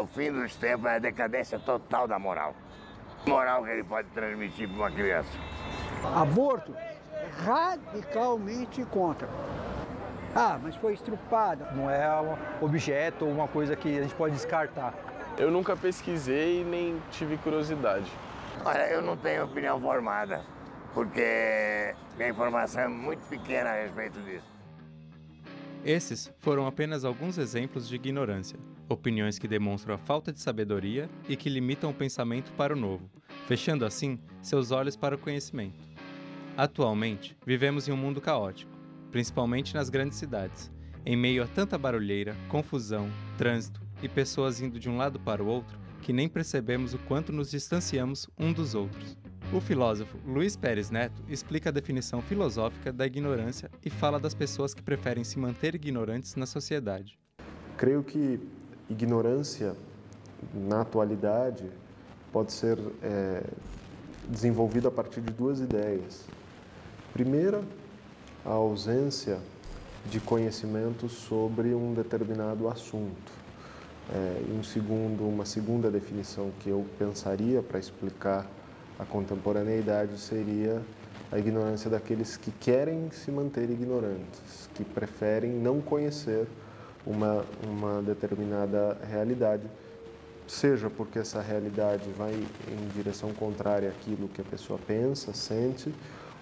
o fim dos tempos, é a decadência total da moral. Moral que ele pode transmitir para uma criança. Aborto, radicalmente contra. Ah, mas foi estrupada. Não é um objeto ou uma coisa que a gente pode descartar. Eu nunca pesquisei nem tive curiosidade. Olha, eu não tenho opinião formada, porque minha informação é muito pequena a respeito disso. Esses foram apenas alguns exemplos de ignorância, opiniões que demonstram a falta de sabedoria e que limitam o pensamento para o novo, fechando assim seus olhos para o conhecimento. Atualmente, vivemos em um mundo caótico, principalmente nas grandes cidades, em meio a tanta barulheira, confusão, trânsito e pessoas indo de um lado para o outro que nem percebemos o quanto nos distanciamos um dos outros. O filósofo Luiz Pérez Neto explica a definição filosófica da ignorância e fala das pessoas que preferem se manter ignorantes na sociedade. Creio que ignorância, na atualidade, pode ser desenvolvida a partir de duas ideias. Primeira, a ausência de conhecimento sobre um determinado assunto. Uma segunda definição que eu pensaria para explicar a contemporaneidade seria a ignorância daqueles que querem se manter ignorantes, que preferem não conhecer uma determinada realidade, seja porque essa realidade vai em direção contrária àquilo que a pessoa pensa, sente,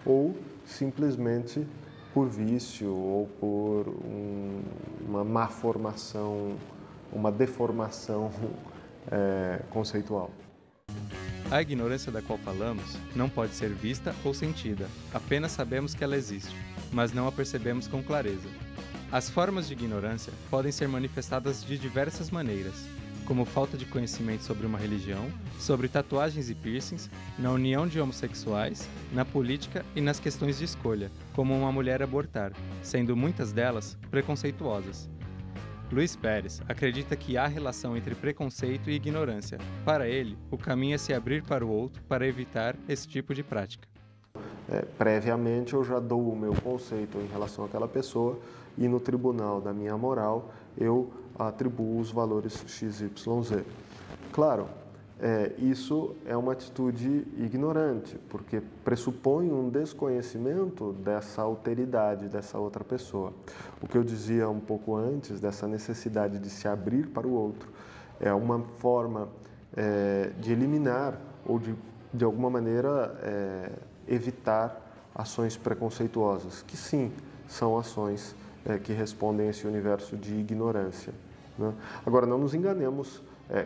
ou simplesmente por vício ou por uma má formação, uma deformação conceitual. A ignorância da qual falamos não pode ser vista ou sentida, apenas sabemos que ela existe, mas não a percebemos com clareza. As formas de ignorância podem ser manifestadas de diversas maneiras, como falta de conhecimento sobre uma religião, sobre tatuagens e piercings, na união de homossexuais, na política e nas questões de escolha, como uma mulher abortar, sendo muitas delas preconceituosas. Luiz Pérez acredita que há relação entre preconceito e ignorância. Para ele, o caminho é se abrir para o outro para evitar esse tipo de prática. Previamente eu já dou o meu conceito em relação àquela pessoa e no tribunal da minha moral eu atribuo os valores XYZ. Claro, isso é uma atitude ignorante, porque pressupõe um desconhecimento dessa alteridade dessa outra pessoa. O que eu dizia um pouco antes, dessa necessidade de se abrir para o outro, é uma forma de eliminar ou de alguma maneira evitar ações preconceituosas, que sim, são ações que respondem a esse universo de ignorância, né? Agora, não nos enganemos,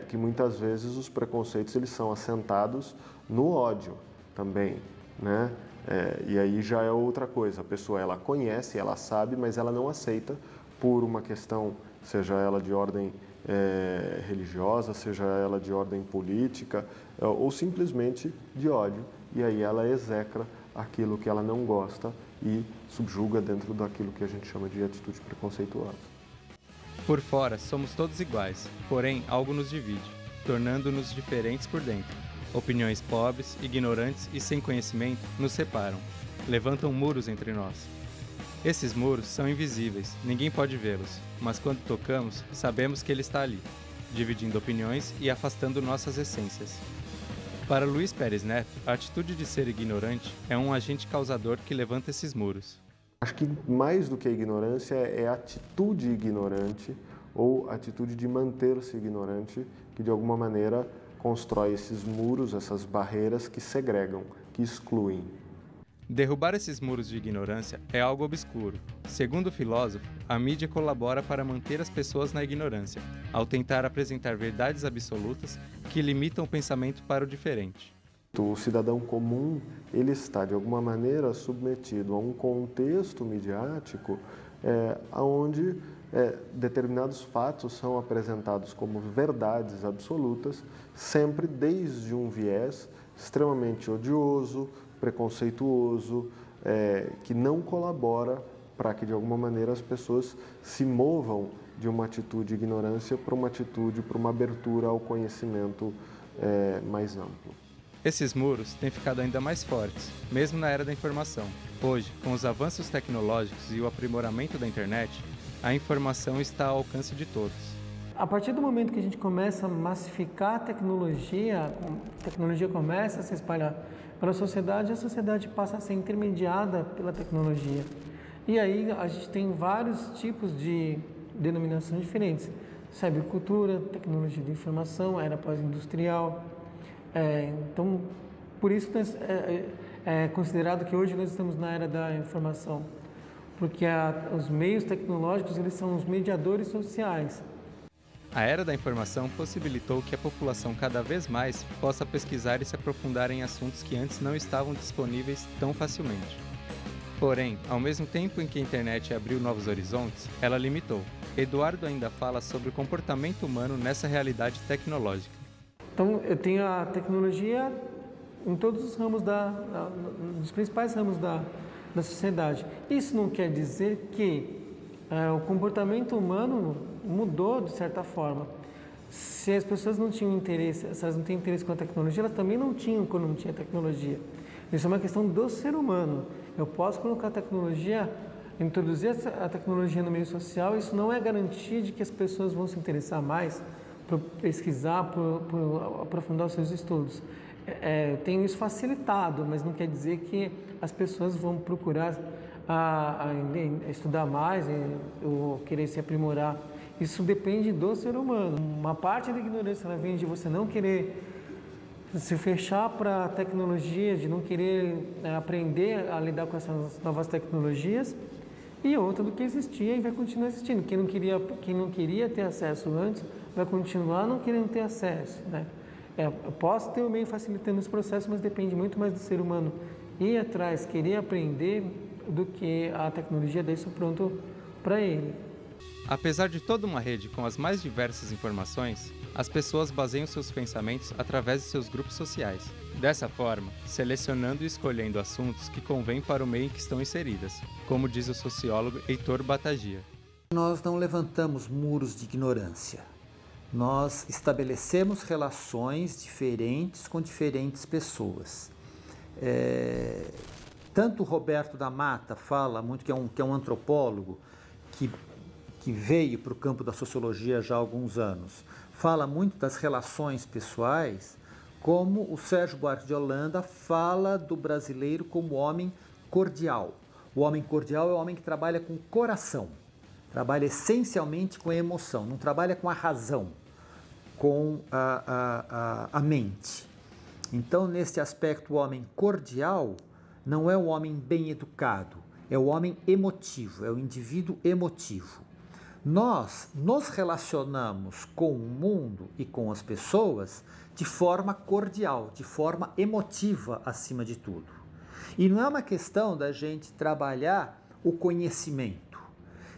que muitas vezes os preconceitos eles são assentados no ódio também, né? E aí já é outra coisa, a pessoa ela conhece, ela sabe, mas ela não aceita por uma questão, seja ela de ordem religiosa, seja ela de ordem política, ou simplesmente de ódio, e aí ela execra aquilo que ela não gosta e subjuga dentro daquilo que a gente chama de atitude preconceituosa. Por fora, somos todos iguais, porém algo nos divide, tornando-nos diferentes por dentro. Opiniões pobres, ignorantes e sem conhecimento nos separam, levantam muros entre nós. Esses muros são invisíveis, ninguém pode vê-los, mas quando tocamos, sabemos que ele está ali, dividindo opiniões e afastando nossas essências. Para Luiz Pérez Neto, a atitude de ser ignorante é um agente causador que levanta esses muros. Acho que mais do que a ignorância é a atitude ignorante ou a atitude de manter-se ignorante que de alguma maneira constrói esses muros, essas barreiras que segregam, que excluem. Derrubar esses muros de ignorância é algo obscuro. Segundo o filósofo, a mídia colabora para manter as pessoas na ignorância, ao tentar apresentar verdades absolutas que limitam o pensamento para o diferente. O cidadão comum, ele está de alguma maneira submetido a um contexto midiático onde determinados fatos são apresentados como verdades absolutas, sempre desde um viés extremamente odioso, preconceituoso, que não colabora para que de alguma maneira as pessoas se movam de uma atitude de ignorância para uma atitude, para uma abertura ao conhecimento mais amplo. Esses muros têm ficado ainda mais fortes, mesmo na era da informação. Hoje, com os avanços tecnológicos e o aprimoramento da internet, a informação está ao alcance de todos. A partir do momento que a gente começa a massificar a tecnologia começa a se espalhar pela sociedade, a sociedade passa a ser intermediada pela tecnologia. E aí a gente tem vários tipos de denominações diferentes. Cybercultura, tecnologia de informação, era pós-industrial. Então, por isso é considerado que hoje nós estamos na era da informação, porque os meios tecnológicos eles são os mediadores sociais. A era da informação possibilitou que a população cada vez mais possa pesquisar e se aprofundar em assuntos que antes não estavam disponíveis tão facilmente. Porém, ao mesmo tempo em que a internet abriu novos horizontes, ela limitou. Eduardo ainda fala sobre o comportamento humano nessa realidade tecnológica. Então, eu tenho a tecnologia em todos os ramos, dos principais ramos da sociedade. Isso não quer dizer que o comportamento humano mudou de certa forma. Se as pessoas não tinham interesse, se elas não têm interesse com a tecnologia, elas também não tinham quando não tinha tecnologia. Isso é uma questão do ser humano. Eu posso colocar a tecnologia, introduzir a tecnologia no meio social, isso não é garantia de que as pessoas vão se interessar mais por pesquisar, por aprofundar os seus estudos. Tenho isso facilitado, mas não quer dizer que as pessoas vão procurar a estudar mais ou querer se aprimorar. Isso depende do ser humano. Uma parte da ignorância ela vem de você não querer se fechar para a tecnologia, de não querer aprender a lidar com essas novas tecnologias, e outra do que existia e vai continuar existindo. Quem não queria ter acesso antes vai continuar não querendo ter acesso, né? Eu posso ter o meio facilitando esse processo, mas depende muito mais do ser humano ir atrás, querer aprender, do que a tecnologia deixa pronto para ele. Apesar de toda uma rede com as mais diversas informações, as pessoas baseiam seus pensamentos através de seus grupos sociais. Dessa forma, selecionando e escolhendo assuntos que convêm para o meio em que estão inseridas, como diz o sociólogo Heitor Batagia. Nós não levantamos muros de ignorância. Nós estabelecemos relações diferentes com diferentes pessoas. Tanto o Roberto da Mata fala muito, que é um antropólogo que veio para o campo da sociologia já há alguns anos, fala muito das relações pessoais, como o Sérgio Buarque de Holanda fala do brasileiro como homem cordial. O homem cordial é o homem que trabalha com o coração, trabalha essencialmente com a emoção, não trabalha com a razão, com a mente. Então, nesse aspecto, o homem cordial não é o homem bem educado, é o homem emotivo, é o indivíduo emotivo. Nós nos relacionamos com o mundo e com as pessoas de forma cordial, de forma emotiva acima de tudo. E não é uma questão da gente trabalhar o conhecimento.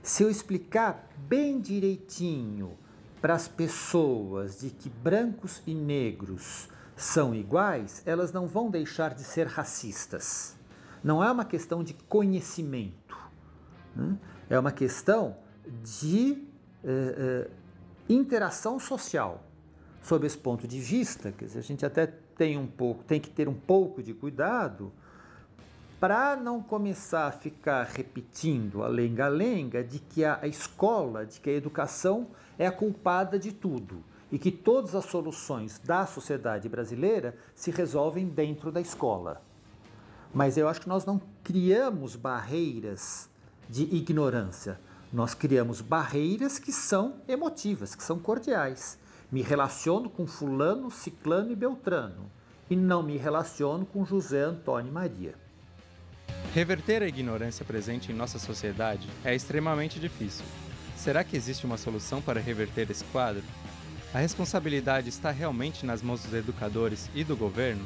Se eu explicar bem direitinho para as pessoas de que brancos e negros são iguais, elas não vão deixar de ser racistas. Não é uma questão de conhecimento, né? É uma questão de interação social. Sob esse ponto de vista, quer dizer, a gente até tem que ter um pouco de cuidado para não começar a ficar repetindo a lenga-lenga de que a escola, de que a educação é a culpada de tudo e que todas as soluções da sociedade brasileira se resolvem dentro da escola. Mas eu acho que nós não criamos barreiras de ignorância. Nós criamos barreiras que são emotivas, que são cordiais. Me relaciono com fulano, ciclano e beltrano e não me relaciono com José, Antônio e Maria. Reverter a ignorância presente em nossa sociedade é extremamente difícil. Será que existe uma solução para reverter esse quadro? A responsabilidade está realmente nas mãos dos educadores e do governo?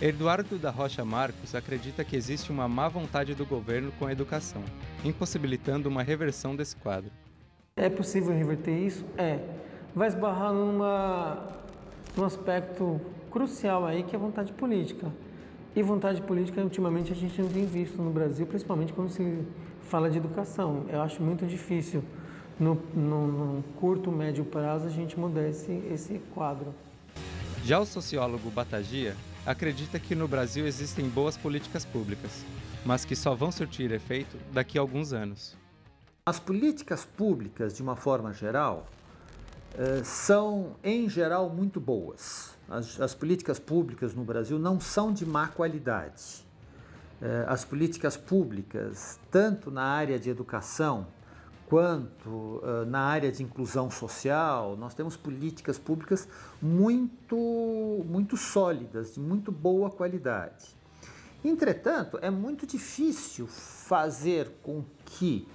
Eduardo da Rocha Marcos acredita que existe uma má vontade do governo com a educação, impossibilitando uma reversão desse quadro. É possível reverter isso? Vai esbarrar num aspecto crucial aí, que é a vontade política. E vontade política, ultimamente, a gente não tem visto no Brasil, principalmente quando se fala de educação. Eu acho muito difícil, no curto, médio prazo, a gente mudar esse quadro. Já o sociólogo Batagia acredita que no Brasil existem boas políticas públicas, mas que só vão surtir efeito daqui a alguns anos. As políticas públicas, de uma forma geral, são, em geral, muito boas. As políticas públicas no Brasil não são de má qualidade. As políticas públicas, tanto na área de educação quanto na área de inclusão social, nós temos políticas públicas muito sólidas, de muito boa qualidade. Entretanto, é muito difícil fazer com que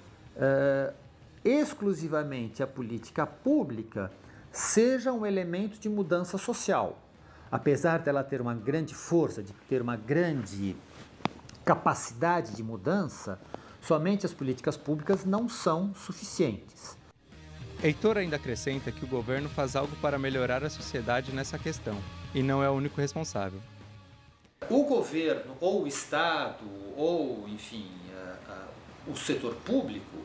exclusivamente a política pública seja um elemento de mudança social. Apesar dela ter uma grande força, de ter uma grande capacidade de mudança, somente as políticas públicas não são suficientes. Heitor ainda acrescenta que o governo faz algo para melhorar a sociedade nessa questão, e não é o único responsável. O governo, ou o Estado, ou, enfim, o setor público,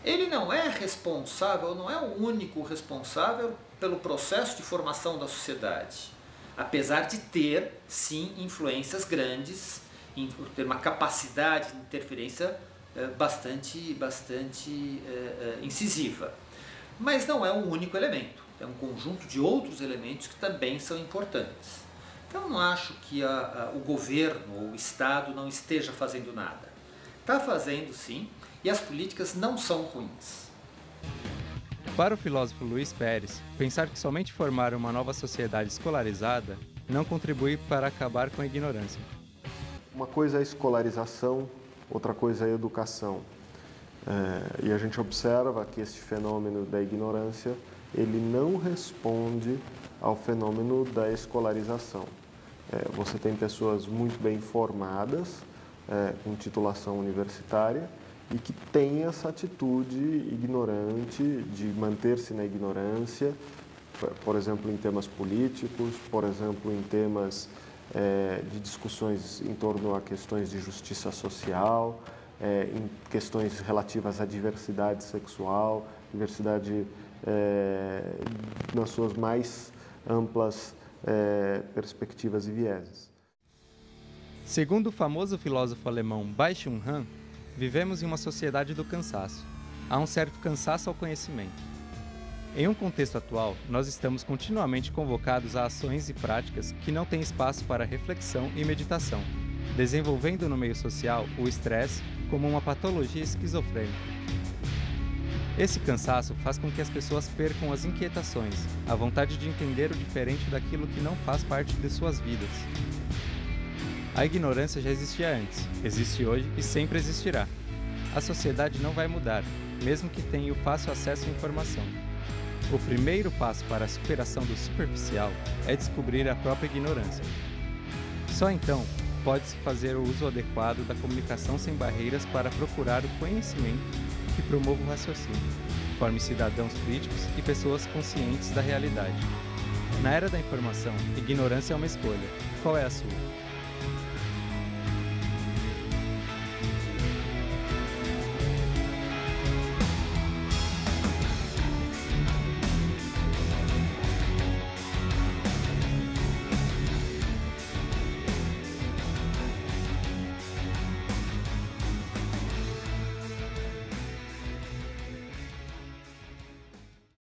ele não é responsável, não é o único responsável pelo processo de formação da sociedade, apesar de ter, sim, influências grandes, ter uma capacidade de interferência bastante incisiva. Mas não é o único elemento, é um conjunto de outros elementos que também são importantes. Então, não acho que o governo ou o Estado não esteja fazendo nada. Está fazendo, sim, e as políticas não são ruins. Para o filósofo Luiz Pérez, pensar que somente formar uma nova sociedade escolarizada não contribui para acabar com a ignorância. Uma coisa é a escolarização, outra coisa é a educação. E a gente observa que esse fenômeno da ignorância, ele não responde ao fenômeno da escolarização. Você tem pessoas muito bem formadas, com titulação universitária, e que têm essa atitude ignorante de manter-se na ignorância, por exemplo, em temas políticos, por exemplo, em temas de discussões em torno a questões de justiça social, em questões relativas à diversidade sexual, diversidade nas suas mais amplas perspectivas e vieses. Segundo o famoso filósofo alemão Byung-Chul Han, vivemos em uma sociedade do cansaço. Há um certo cansaço ao conhecimento. Em um contexto atual, nós estamos continuamente convocados a ações e práticas que não têm espaço para reflexão e meditação, desenvolvendo no meio social o estresse como uma patologia esquizofrênica. Esse cansaço faz com que as pessoas percam as inquietações, a vontade de entender o diferente daquilo que não faz parte de suas vidas. A ignorância já existia antes, existe hoje e sempre existirá. A sociedade não vai mudar, mesmo que tenha o fácil acesso à informação. O primeiro passo para a superação do superficial é descobrir a própria ignorância. Só então pode-se fazer o uso adequado da comunicação sem barreiras para procurar o conhecimento que promova o raciocínio, forme cidadãos críticos e pessoas conscientes da realidade. Na era da informação, ignorância é uma escolha. Qual é a sua?